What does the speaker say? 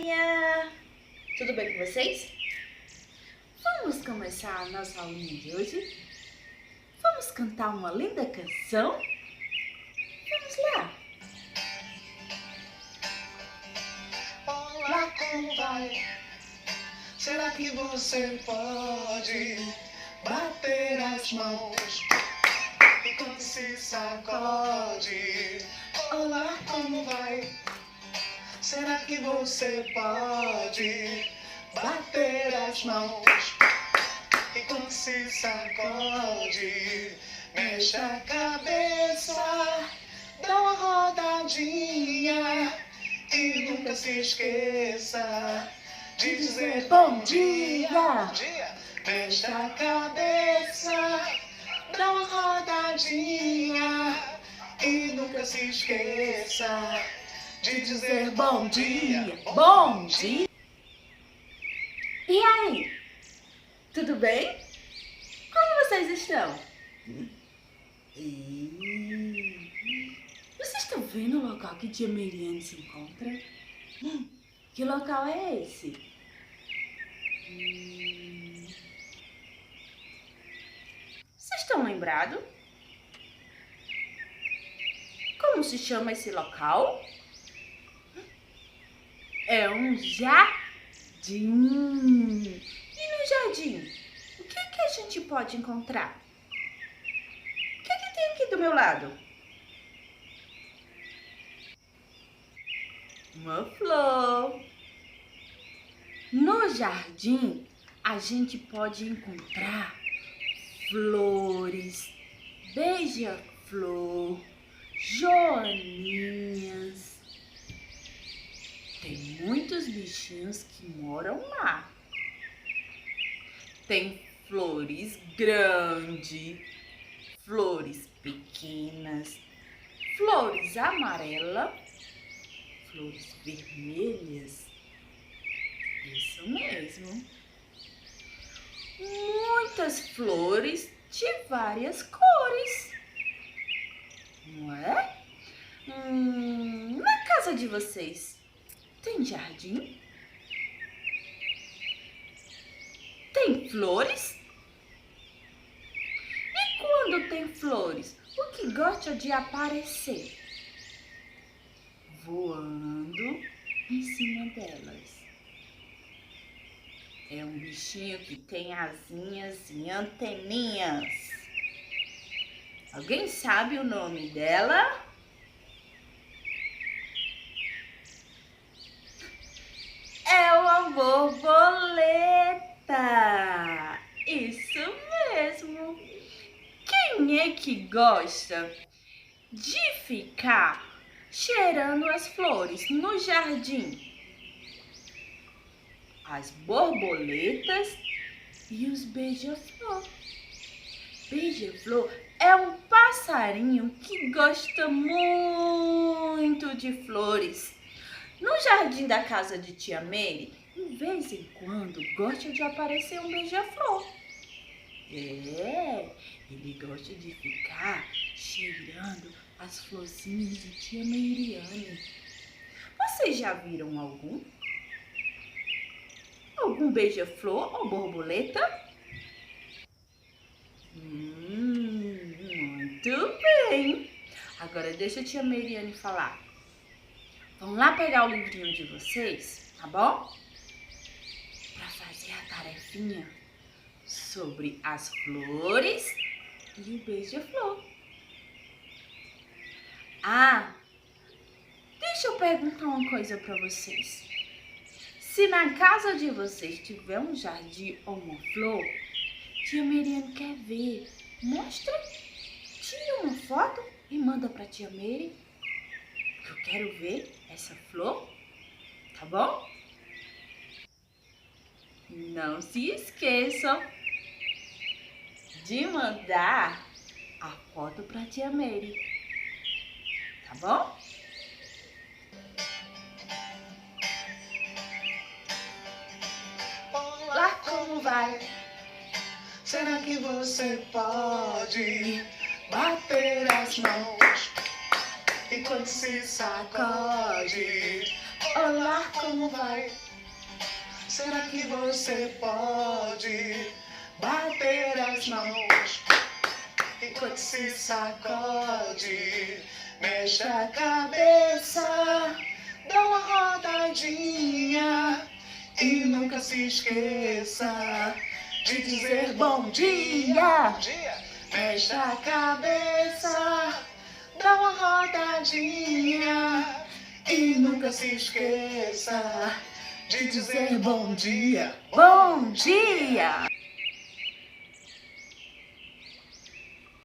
galerinha! Tudo bem com vocês? Vamos começar a nossa aulinha de hoje? Vamos cantar uma linda canção? Vamos lá! Olá, como vai? Será que você pode bater as mãos enquanto se sacode? Olá, como vai? Será que você pode bater as mãos enquanto se sacode? Mexe a cabeça, dá uma rodadinha e nunca se esqueça de dizer bom dia. Bom dia. Mexe a cabeça, dá uma rodadinha e nunca se esqueça de dizer bom dia. Bom dia! E aí? Tudo bem? Como vocês estão? Vocês estão vendo o local que tia Meriane se encontra? Que local é esse? Vocês estão lembrados? Como se chama esse local? É um jardim. E no jardim, o que a gente pode encontrar? O que tem aqui do meu lado? Uma flor. No jardim, a gente pode encontrar flores, beija-flor, joaninhas. Tem muitos bichinhos que moram lá. Tem flores grandes, flores pequenas, flores amarelas, flores vermelhas. Isso mesmo. Muitas flores de várias cores. Não é? Na casa de vocês tem jardim? Tem flores? E quando tem flores, o que gosta de aparecer? Voando em cima delas. É um bichinho que tem asinhas e anteninhas. Alguém sabe o nome dela? É uma borboleta! Isso mesmo! Quem é que gosta de ficar cheirando as flores no jardim? As borboletas e os beija-flor. Beija-flor é um passarinho que gosta muito de flores. No jardim da casa de tia Mary, de vez em quando, gosta de aparecer um beija-flor. Ele gosta de ficar cheirando as florzinhas de tia Meriane. Vocês já viram algum? Algum beija-flor ou borboleta? Muito bem! Agora deixa a tia Meriane falar. Vamos lá pegar o livrinho de vocês, tá bom? Para fazer a tarefinha sobre as flores e o beija-flor. Deixa eu perguntar uma coisa para vocês. Se na casa de vocês tiver um jardim ou uma flor, tia Meriane quer ver. Mostra, tira uma foto e manda para tia Mary. Eu quero ver essa flor, tá bom? Não se esqueçam de mandar a foto para tia Mary, tá bom? Olá, como vai? Será que você pode bater as mãos enquanto se sacode? Olá, como vai? Será que você pode bater as mãos enquanto se sacode? Mexe a cabeça, dá uma rodadinha e nunca se esqueça de dizer bom dia. Mexe a cabeça, dá uma rodadinha e nunca se esqueça de dizer bom dia. Bom dia!